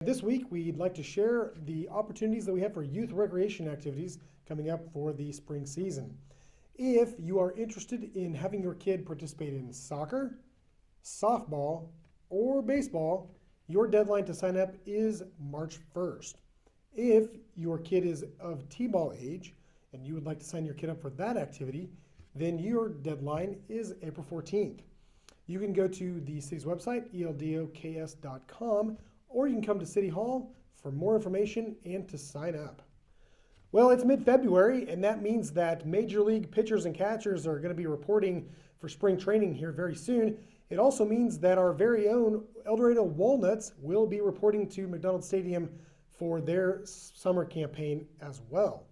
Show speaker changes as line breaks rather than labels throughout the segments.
This week, we'd like to share the opportunities that we have for youth recreation activities coming up for the spring season. If you are interested in having your kid participate in soccer, softball, or baseball, your deadline to sign up is March 1st. If your kid is of T-ball age and you would like to sign your kid up for that activity, then your deadline is April 14th. You can go to the city's website, eldoks.com, or you can come to City Hall for more information and to sign up. Well, it's mid-February, and that means that Major League pitchers and catchers are going to be reporting for spring training here very soon. It also means that our very own El Dorado Walnuts will be reporting to McDonald Stadium for their summer campaign as well.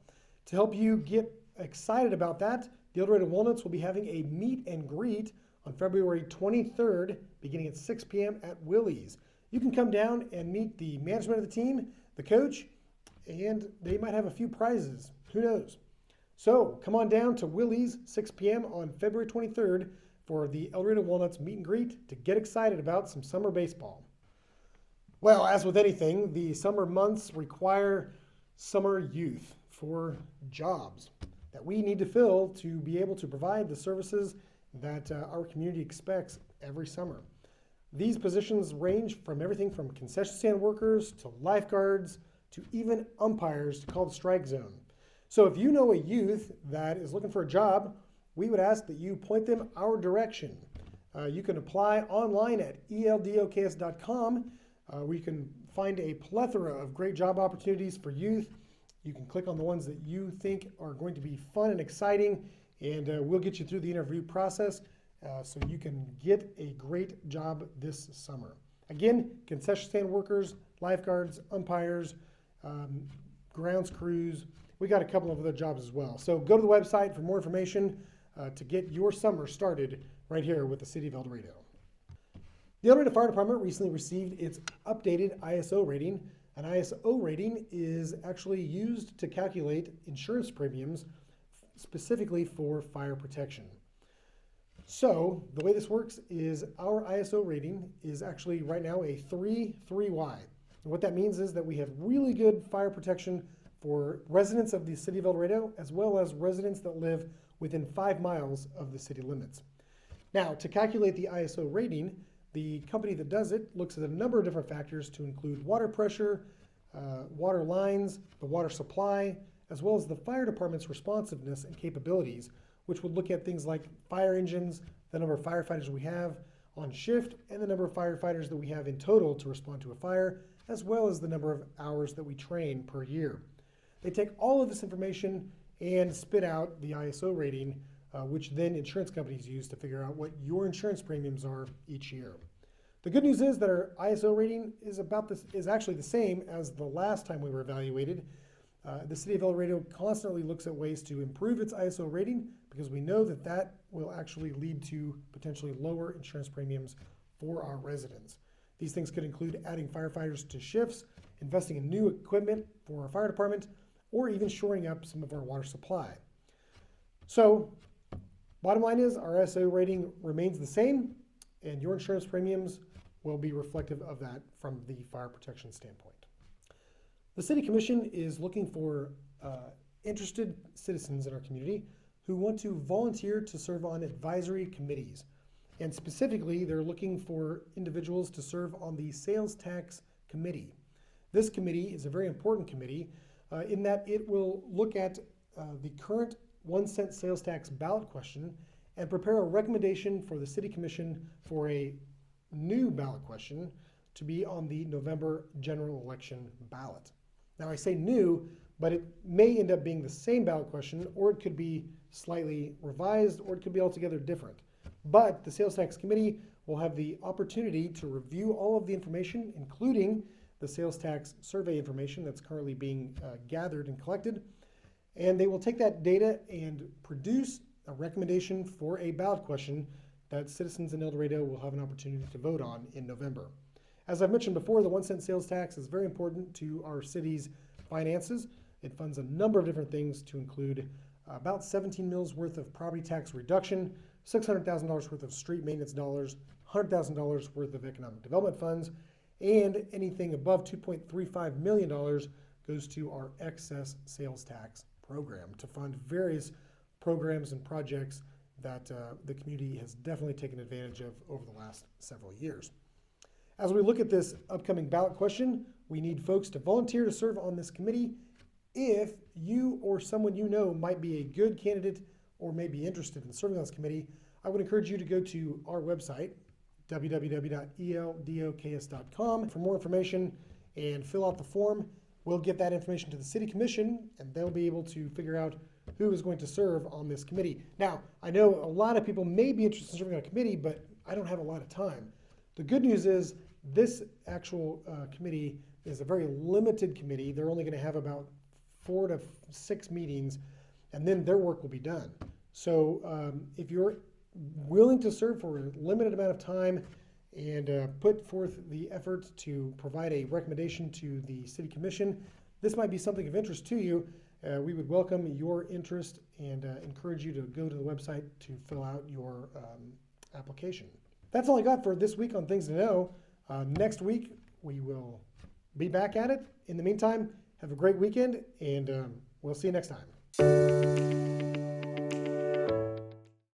To help you get excited about that, the El Dorado Walnuts will be having a meet and greet on February 23rd, beginning at 6 p.m. at Willie's. You can come down and meet the management of the team, the coach, and they might have a few prizes. Who knows? So come on down to Willie's, 6 p.m. on February 23rd for the El Dorado Walnuts meet and greet to get excited about some summer baseball. Well, as with anything, the summer months require summer youth for jobs that we need to fill to be able to provide the services that our community expects every summer. These positions range from everything from concession stand workers to lifeguards to even umpires to call the strike zone. So if you know a youth that is looking for a job, we would ask that you point them our direction. You can apply online at eldoks.com, where you can find a plethora of great job opportunities for youth. You can click on the ones that you think are going to be fun and exciting, and we'll get you through the interview process so you can get a great job this summer. Again, concession stand workers, lifeguards, umpires, grounds crews. We got a couple of other jobs as well. So go to the website for more information to get your summer started right here with the City of El Dorado. The El Dorado Fire Department recently received its updated ISO rating. An ISO rating is actually used to calculate insurance premiums specifically for fire protection. So the way this works is our ISO rating is actually right now a 3-3Y. And what that means is that we have really good fire protection for residents of the City of El Dorado, as well as residents that live within 5 miles of the city limits. Now, to calculate the ISO rating, the company that does it looks at a number of different factors to include water pressure, water lines, the water supply, as well as the fire department's responsiveness and capabilities, which would look at things like fire engines, the number of firefighters we have on shift, and the number of firefighters that we have in total to respond to a fire, as well as the number of hours that we train per year. They take all of this information and spit out the ISO rating, which then insurance companies use to figure out what your insurance premiums are each year. The good news is that our ISO rating is actually the same as the last time we were evaluated. The City of El Dorado constantly looks at ways to improve its ISO rating because we know that that will actually lead to potentially lower insurance premiums for our residents. These things could include adding firefighters to shifts, investing in new equipment for our fire department, or even shoring up some of our water supply. So, bottom line is our ISO rating remains the same, and your insurance premiums will be reflective of that from the fire protection standpoint. The City Commission is looking for interested citizens in our community who want to volunteer to serve on advisory committees. And specifically, they're looking for individuals to serve on the Sales Tax Committee. This committee is a very important committee in that it will look at the current 1-cent sales tax ballot question and prepare a recommendation for the City Commission for a new ballot question to be on the November general election ballot. Now I say new, but it may end up being the same ballot question, or it could be slightly revised, or it could be altogether different. But the Sales Tax Committee will have the opportunity to review all of the information, including the sales tax survey information that's currently being gathered and collected. And they will take that data and produce a recommendation for a ballot question that citizens in El Dorado will have an opportunity to vote on in November. As I've mentioned before, the 1-cent sales tax is very important to our city's finances. It funds a number of different things to include about 17 mils worth of property tax reduction, $600,000 worth of street maintenance dollars, $100,000 worth of economic development funds, and anything above $2.35 million goes to our excess sales tax program to fund various programs and projects that the community has definitely taken advantage of over the last several years. As we look at this upcoming ballot question, we need folks to volunteer to serve on this committee. If you or someone you know might be a good candidate or may be interested in serving on this committee, I would encourage you to go to our website, www.eldokс.com, for more information and fill out the form. We'll get that information to the City Commission, and they'll be able to figure out who is going to serve on this committee. Now, I know a lot of people may be interested in serving on a committee, but I don't have a lot of time. The good news is this actual committee is a very limited committee. They're only going to have about 4 to 6 meetings, and then their work will be done. So if you're willing to serve for a limited amount of time and put forth the effort to provide a recommendation to the City Commission, this might be something of interest to you. We would welcome your interest and encourage you to go to the website to fill out your application. That's all I got for this week on Things to Know. Next week, we will be back at it. In the meantime, have a great weekend, and we'll see you next time.